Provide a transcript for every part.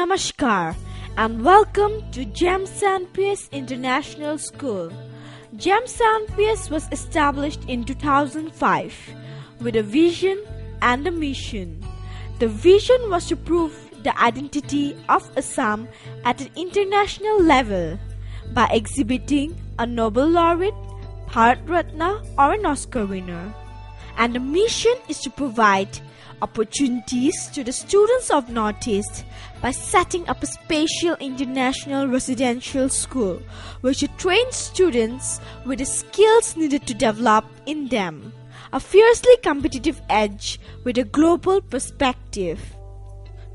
Namaskar and welcome to GEMS NPS International School. GEMS NPS was established in 2005 with a vision and a mission. The vision was to prove the identity of Assam at an international level by exhibiting a Nobel laureate, Bharat Ratna or an Oscar winner. And the mission is to provide opportunities to the students of Northeast by setting up a special international residential school which will train students with the skills needed to develop in them a fiercely competitive edge with a global perspective.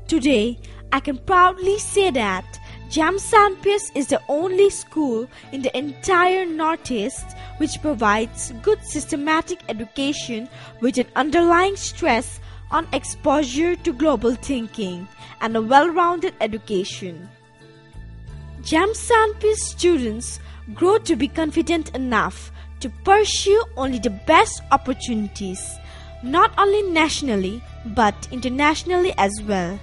Today, I can proudly say that GEMS NPS is the only school in the entire Northeast which provides good systematic education with an underlying stress on exposure to global thinking and a well-rounded education. GEMS NPS students grow to be confident enough to pursue only the best opportunities, not only nationally but internationally as well.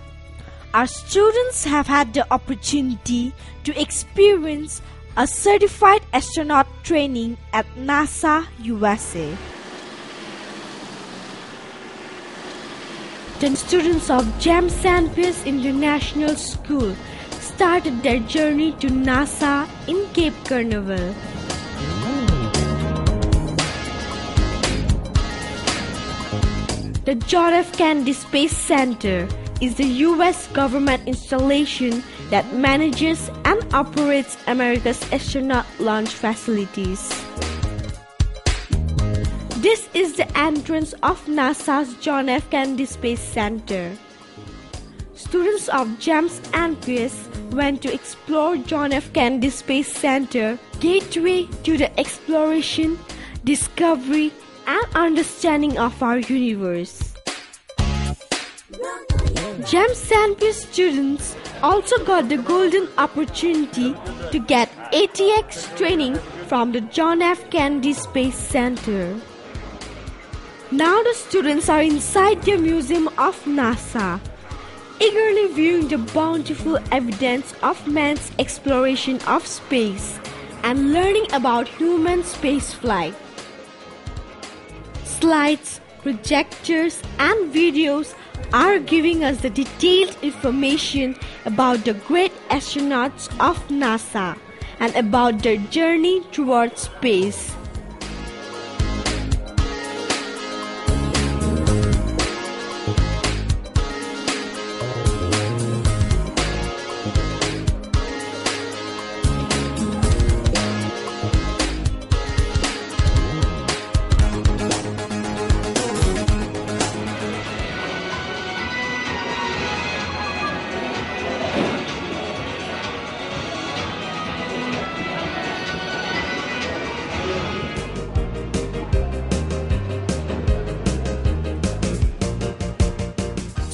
Our students have had the opportunity to experience a certified astronaut training at NASA, USA. The students of GEMS NPS International School started their journey to NASA in Cape Canaveral. The John F. Kennedy Space Center is the U.S. government installation that manages and operates America's astronaut launch facilities. This is the entrance of NASA's John F. Kennedy Space Center. Students of GEMS NPS went to explore John F. Kennedy Space Center, gateway to the exploration, discovery, and understanding of our universe. GEMS NPS students also got the golden opportunity to get ATX training from the John F. Kennedy Space Center. Now the students are inside the Museum of NASA, eagerly viewing the bountiful evidence of man's exploration of space and learning about human spaceflight. Slides, projectors, and videos are giving us the detailed information about the great astronauts of NASA and about their journey towards space.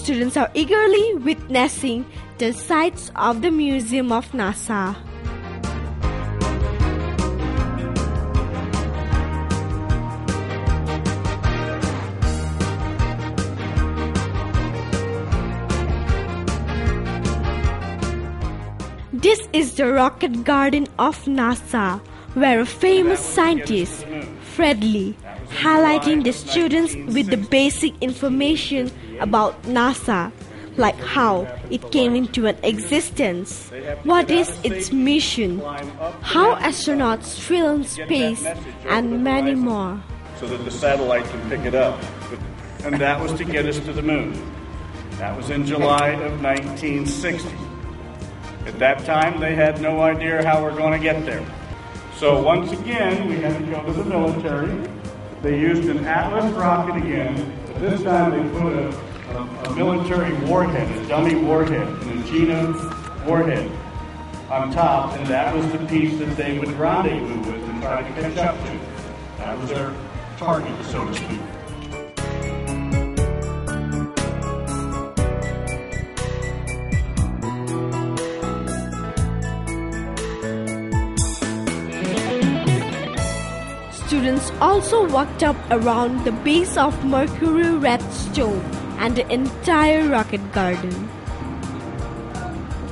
Students are eagerly witnessing the sights of the Museum of NASA. This is the rocket garden of NASA, where a famous scientist, Fred Lee, highlighting the students with the basic information about NASA, like how it came into an existence, what is its mission, how astronauts feel in space, and many more. So that the satellite can pick it up. And that was to get us to the moon. That was in July of 1960. At that time, they had no idea how we're going to get there. So once again, we had to go to the military. They used an Atlas rocket again, but this time they put a military warhead, a dummy warhead, an Agena warhead on top, and that was the piece that they would rendezvous with and try to catch up to. That was their target, so to speak. Students also walked up around the base of Mercury Redstone and the entire rocket garden.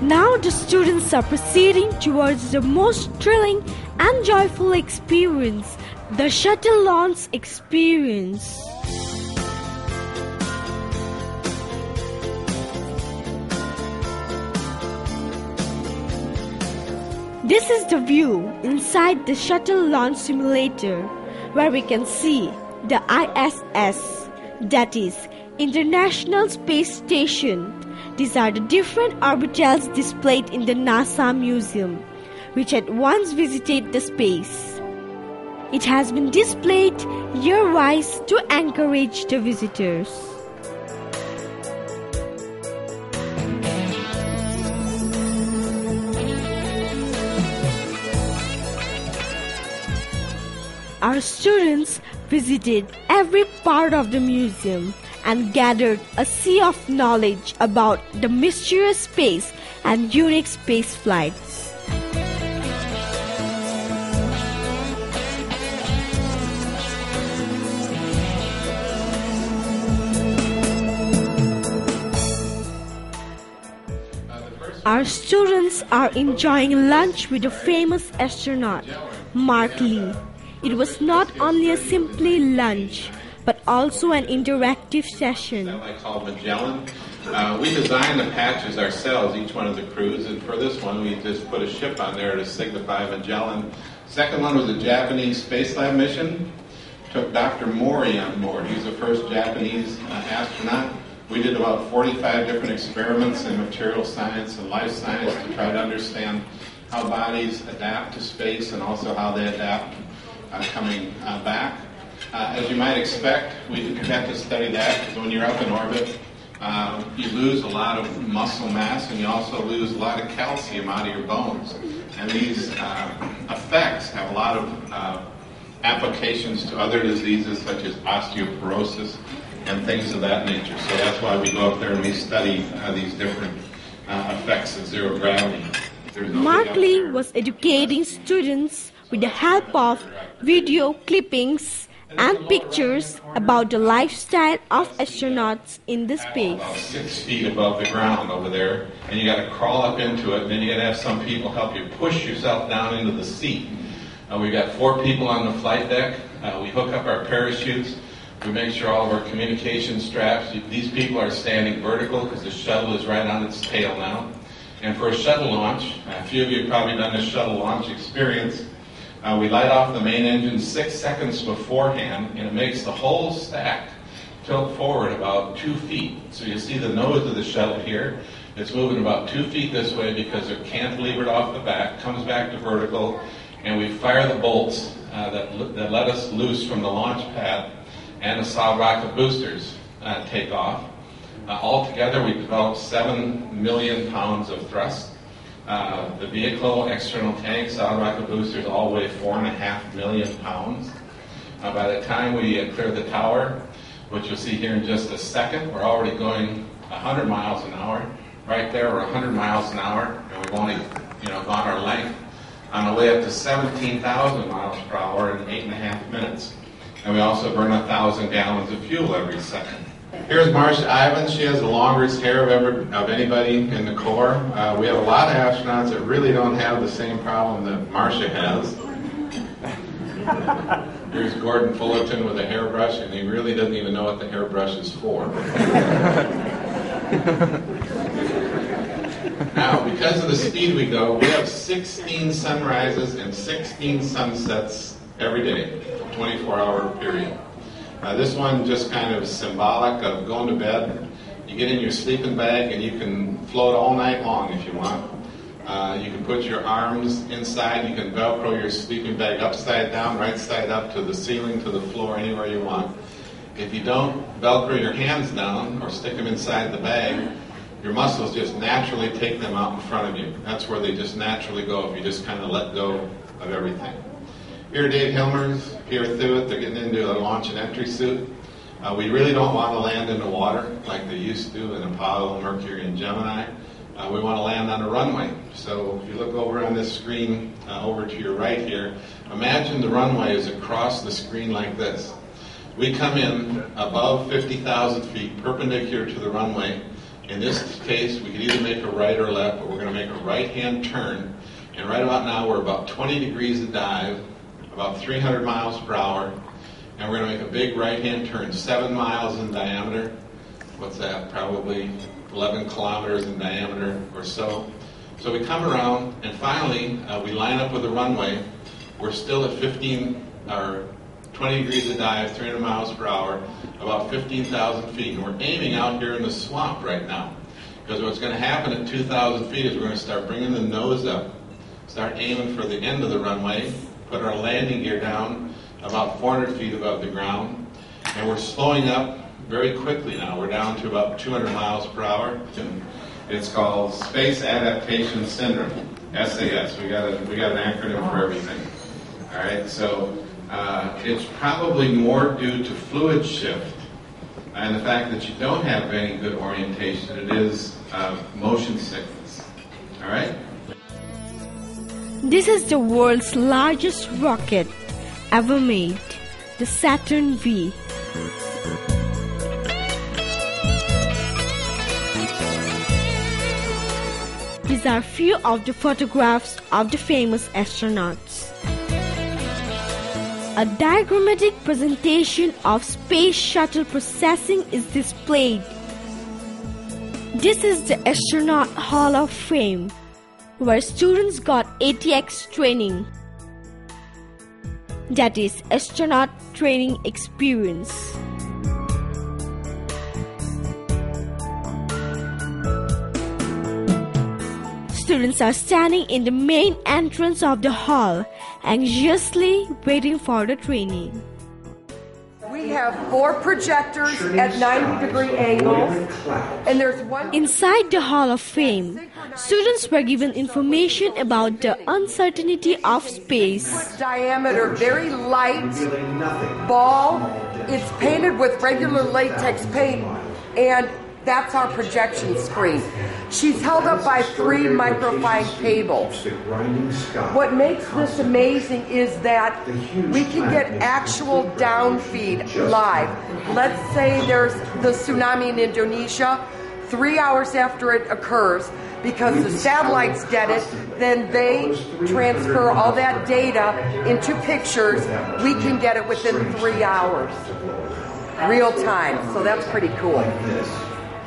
Now the students are proceeding towards the most thrilling and joyful experience, the shuttle launch experience. This is the view inside the shuttle launch simulator, where we can see the ISS, that is, International Space Station. These are the different orbitals displayed in the NASA Museum, which had once visited the space. It has been displayed year-wise to encourage the visitors. Our students visited every part of the museum and gathered a sea of knowledge about the mysterious space and unique space flights. Our students are enjoying lunch with the famous astronaut, Mark Lee. It was not only a simply lunch, but also an interactive session. Satellite called Magellan. We designed the patches ourselves, each one of the crews, and for this one we just put a ship on there to signify Magellan. Second one was a Japanese space lab mission. Took Dr. Mori on board. He's the first Japanese astronaut. We did about 45 different experiments in material science and life science to try to understand how bodies adapt to space and also how they adapt coming back. As you might expect, we have to study that because when you're up in orbit, you lose a lot of muscle mass and you also lose a lot of calcium out of your bones. And these effects have a lot of applications to other diseases such as osteoporosis and things of that nature. So that's why we go up there and we study these different effects of zero gravity. Mark Lee was educating students with the help of video clippings and pictures about the lifestyle of astronauts in the space. About 6 feet above the ground over there, and you got to crawl up into it, and then you got to have some people help you push yourself down into the seat. We've got 4 people on the flight deck. We hook up our parachutes. We make sure all of our communication straps. These people are standing vertical because the shuttle is right on its tail now. And for a shuttle launch, a few of you have probably done a shuttle launch experience. We light off the main engine 6 seconds beforehand, and it makes the whole stack tilt forward about 2 feet. So you see the nose of the shuttle here. It's moving about 2 feet this way because it cantilevered off the back, comes back to vertical, and we fire the bolts that let us loose from the launch pad, and the solid rocket boosters take off. Altogether, we developed 7 million pounds of thrust. The vehicle, external tanks, solid rocket boosters all weigh 4.5 million pounds. By the time we clear the tower, which you'll see here in just a second, we're already going 100 miles an hour. Right there, we're 100 miles an hour, and we've only gone our length on the way up to 17,000 miles per hour in 8.5 minutes. And we also burn 1,000 gallons of fuel every second. Here's Marcia Ivins. She has the longest hair of anybody in the Corps. We have a lot of astronauts that really don't have the same problem that Marcia has. Here's Gordon Fullerton with a hairbrush, and he really doesn't even know what the hairbrush is for. Now, because of the speed we go, we have 16 sunrises and 16 sunsets every day, 24-hour period. This one just kind of symbolic of going to bed. You get in your sleeping bag and you can float all night long if you want. You can put your arms inside. You can Velcro your sleeping bag upside down, right side up to the ceiling, to the floor, anywhere you want. If you don't Velcro your hands down or stick them inside the bag, your muscles just naturally take them out in front of you. That's where they just naturally go if you just kind of let go of everything. Here, Dave Hilmers, Pierre Thuet, they're getting into a launch and entry suit. We really don't want to land in the water like they used to in Apollo, Mercury, and Gemini. We want to land on a runway. So if you look over on this screen, over to your right here, imagine the runway is across the screen like this. We come in above 50,000 feet, perpendicular to the runway, In this case, we could either make a right or left, but we're going to make a right-hand turn. And right about now, we're about 20 degrees of dive, about 300 miles per hour. And we're going to make a big right-hand turn, 7 miles in diameter. What's that? Probably 11 kilometers in diameter or so. So we come around, and finally, we line up with the runway. We're still at 20 degrees of dive, 300 miles per hour, about 15,000 feet. And we're aiming out here in the swamp right now. Because what's going to happen at 2,000 feet is we're going to start bringing the nose up, start aiming for the end of the runway, put our landing gear down about 400 feet above the ground, and we're slowing up very quickly now. We're down to about 200 miles per hour. It's called Space Adaptation Syndrome, SAS. We got an acronym for everything. All right, so it's probably more due to fluid shift and the fact that you don't have any good orientation. It is motion sickness. All right? This is the world's largest rocket ever made, the Saturn V. These are few of the photographs of the famous astronauts. A diagrammatic presentation of space shuttle processing is displayed. This is the Astronaut Hall of Fame, where students got ATX training. That is Astronaut Training Experience. Students are standing in the main entrance of the hall, anxiously waiting for the training. We have 4 projectors at 90-degree angles, and there's one... Inside the Hall of Fame, students were given information about the uncertainty of space. Diameter, very light ball. It's painted with regular latex paint, and that's our projection screen. She's held up by 3 microfine cables. What makes this amazing is that we can get actual downfeed live. Let's say there's the tsunami in Indonesia, 3 hours after it occurs, because the satellites get it, then they transfer all that data into pictures. We can get it within 3 hours, real time. So that's pretty cool.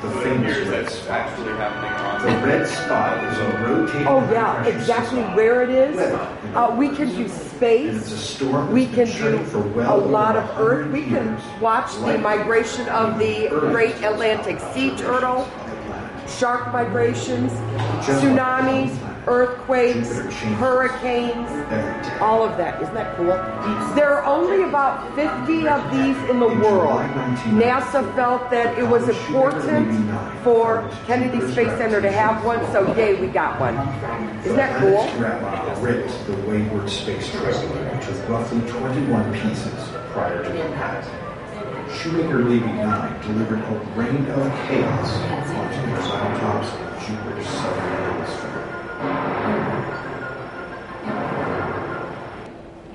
The fingers that's actually happening on the red spot is a rotating. Oh yeah, exactly where it is. We can do space. We can do a lot of Earth. We can watch the migration of the great Atlantic sea turtle, shark migrations, tsunamis, earthquakes, hurricanes, all of that. Isn't that cool? There are only about 50 of these in the world. NASA felt that it was important for Kennedy Space Center to have one, so yay, we got one. Isn't that cool? Ripped the wayward space shuttle into roughly 21 pieces prior to impact. Shoemaker Levy 9 delivered a rain of chaos onto the mountaintops of Jupiter's southern hemisphere.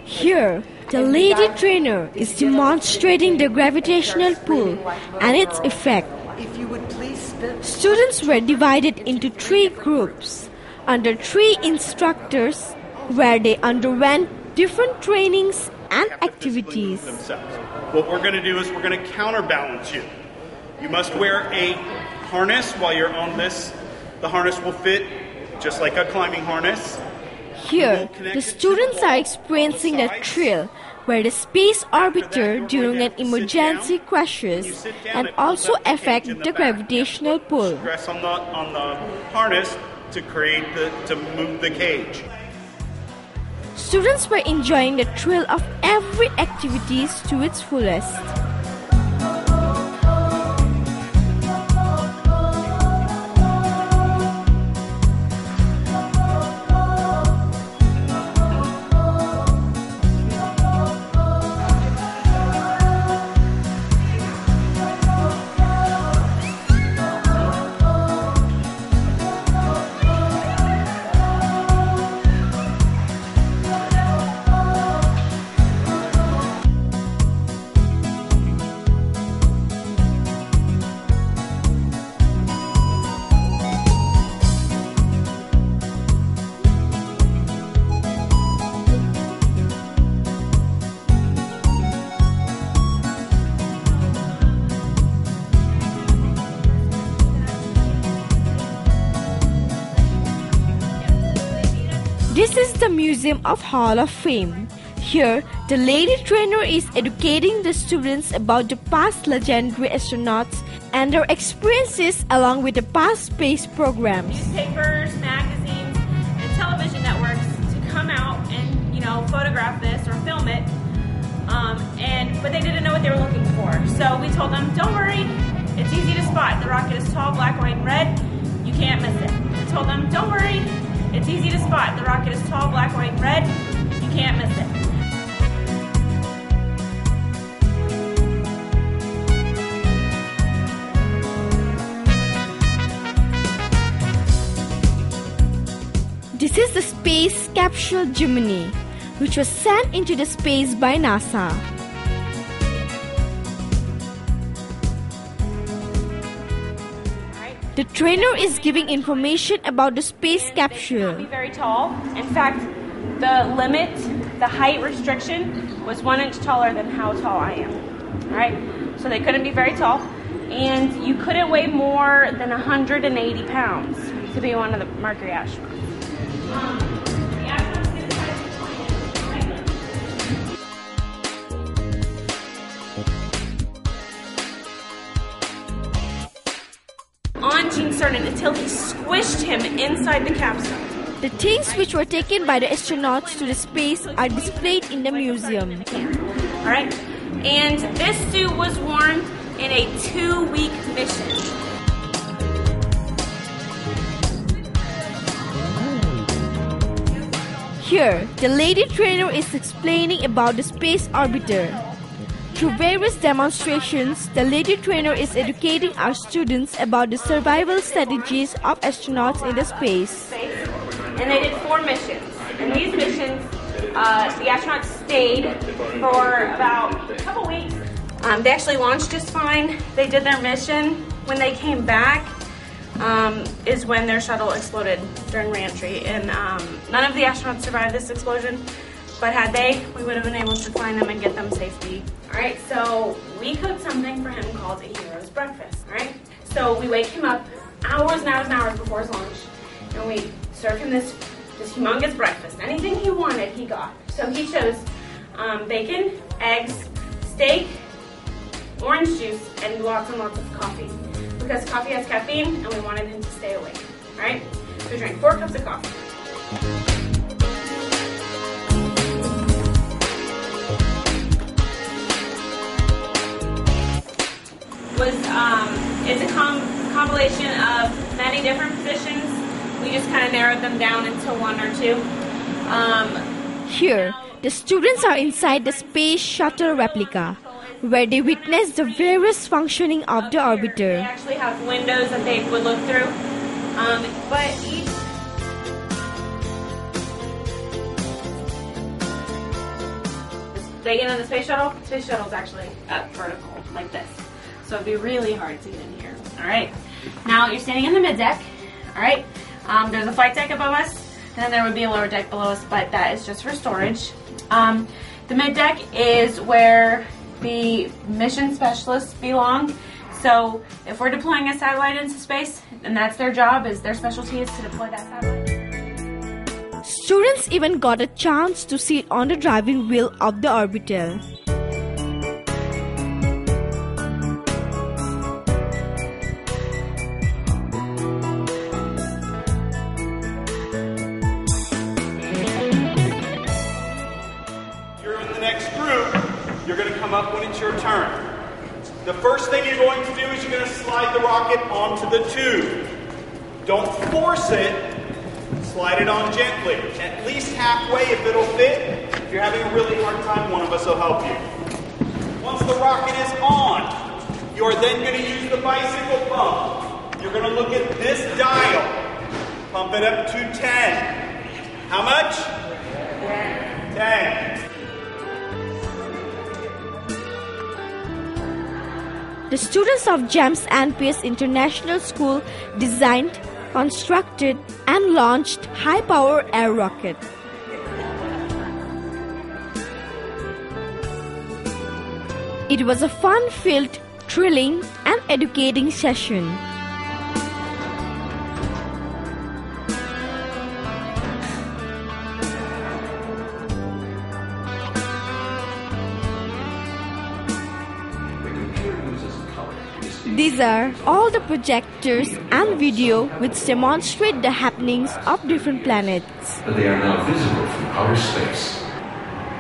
Here, the lady trainer is demonstrating the gravitational pull and its effect. Students were divided into 3 groups under 3 instructors where they underwent different trainings and activities. What we're going to do is we're going to counterbalance you. You must wear a harness while you're on this. The harness will fit just like a climbing harness. Here, the students are experiencing the thrill where the space orbiter during an emergency crashes and also affect the gravitational pull. Press on the harness to move the cage. Students were enjoying the thrill of every activity to its fullest. Museum of Hall of Fame. Here, the lady trainer is educating the students about the past legendary astronauts and their experiences along with the past space programs. Newspapers, magazines, and television networks to come out and, photograph this or film it. But they didn't know what they were looking for. So we told them, don't worry, it's easy to spot. The rocket is tall, black, white, and red. You can't miss it. We told them, don't worry, it's easy to spot. The rocket is tall, black, white, and red. You can't miss it. This is the space capsule Gemini, which was sent into the space by NASA. The trainer is giving information about the space capsule. Be very tall. In fact, the limit, the height restriction was 1 inch taller than how tall I am. All right, so they couldn't be very tall, and you couldn't weigh more than 180 pounds to be one of the Mercury astronauts. On Gene Cernan until he squished him inside the capsule. The things which were taken by the astronauts to the space are displayed in the museum. All right, and this suit was worn in a 2-week mission. Here, the lady trainer is explaining about the space orbiter. Through various demonstrations, the lady trainer is educating our students about the survival strategies of astronauts in the space. And they did 4 missions. And these missions, the astronauts stayed for about a couple weeks. They actually launched just fine. They did their mission. When they came back, is when their shuttle exploded during reentry. And none of the astronauts survived this explosion. But had they, we would have been able to find them and get them safely. All right, so we cooked something for him called a hero's breakfast, all right? So we wake him up hours and hours and hours before his launch, and we serve him this humongous breakfast. Anything he wanted, he got. So he chose bacon, eggs, steak, orange juice, and lots of coffee. Because coffee has caffeine, and we wanted him to stay awake, all right? So we drank 4 cups of coffee. It's a compilation of many different positions. We just kind of narrowed them down into 1 or 2. Here, the students are inside the space shuttle replica, where they witness the various functioning of the orbiter. They actually have windows that they would look through. Bacon on the space shuttle is actually up vertical, like this. So it'd be really hard to get in here. All right. Now you're standing in the mid-deck. All right. There's a flight deck above us, and then there would be a lower deck below us, but that is just for storage. The mid-deck is where the mission specialists belong. So if we're deploying a satellite into space, and that's their job, is their specialty is to deploy that satellite. Students even got a chance to sit on the driving wheel of the orbiter. You're going to come up when it's your turn. The first thing you're going to do is you're going to slide the rocket onto the tube. Don't force it. Slide it on gently. At least halfway if it'll fit. If you're having a really hard time, one of us will help you. Once the rocket is on, you're then going to use the bicycle pump. You're going to look at this dial. Pump it up to 10. How much? 10. The students of GEMS NPS International School designed, constructed, and launched high-power air rocket. It was a fun-filled, thrilling, and educating session. These are all the projectors and video which demonstrate the happenings of different planets. But they are now visible from outer space.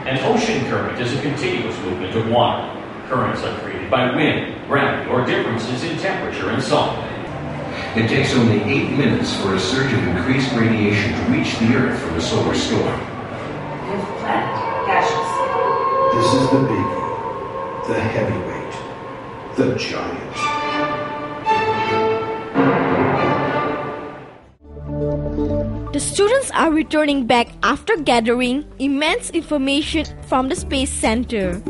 An ocean current is a continuous movement of water. Currents are created by wind, gravity, or differences in temperature and salt. It takes only 8 minutes for a surge of increased radiation to reach the Earth from a solar storm. Fifth planet, gaseous. This is the biggie, the heavyweight, the giant. The students are returning back after gathering immense information from the Space Center.